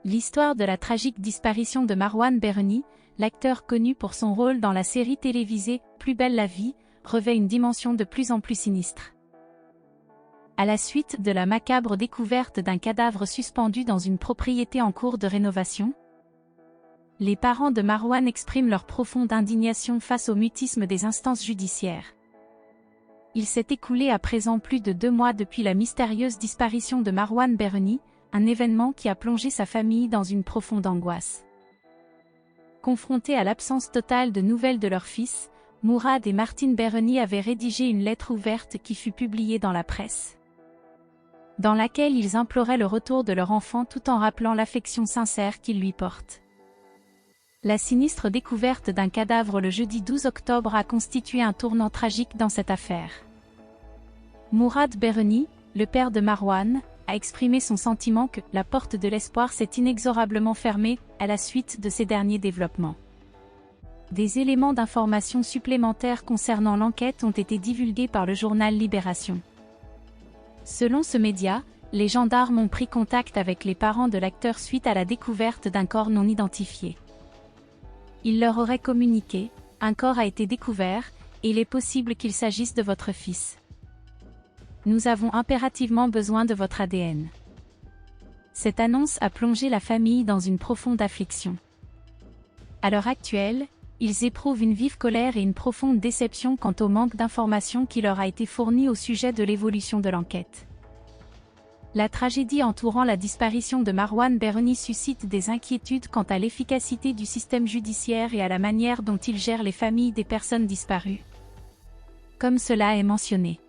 L'histoire de la tragique disparition de Marwan Berni, l'acteur connu pour son rôle dans la série télévisée Plus belle la vie, revêt une dimension de plus en plus sinistre. À la suite de la macabre découverte d'un cadavre suspendu dans une propriété en cours de rénovation, les parents de Marwan expriment leur profonde indignation face au mutisme des instances judiciaires. Il s'est écoulé à présent plus de 2 mois depuis la mystérieuse disparition de Marwan Berni, un événement qui a plongé sa famille dans une profonde angoisse. Confrontés à l'absence totale de nouvelles de leur fils, Mourad et Martine Berni avaient rédigé une lettre ouverte qui fut publiée dans la presse, dans laquelle ils imploraient le retour de leur enfant tout en rappelant l'affection sincère qu'ils lui portent. La sinistre découverte d'un cadavre le jeudi 12 octobre a constitué un tournant tragique dans cette affaire. Mourad Berni, le père de Marwan, a exprimé son sentiment que la porte de l'espoir s'est inexorablement fermée à la suite de ces derniers développements. Des éléments d'information supplémentaires concernant l'enquête ont été divulgués par le journal Libération. Selon ce média, les gendarmes ont pris contact avec les parents de l'acteur suite à la découverte d'un corps non identifié. Ils leur auraient communiqué « Un corps a été découvert, et il est possible qu'il s'agisse de votre fils. Nous avons impérativement besoin de votre ADN. » Cette annonce a plongé la famille dans une profonde affliction. À l'heure actuelle, ils éprouvent une vive colère et une profonde déception quant au manque d'informations qui leur a été fourni au sujet de l'évolution de l'enquête. La tragédie entourant la disparition de Marwan Berni suscite des inquiétudes quant à l'efficacité du système judiciaire et à la manière dont il gère les familles des personnes disparues, comme cela est mentionné.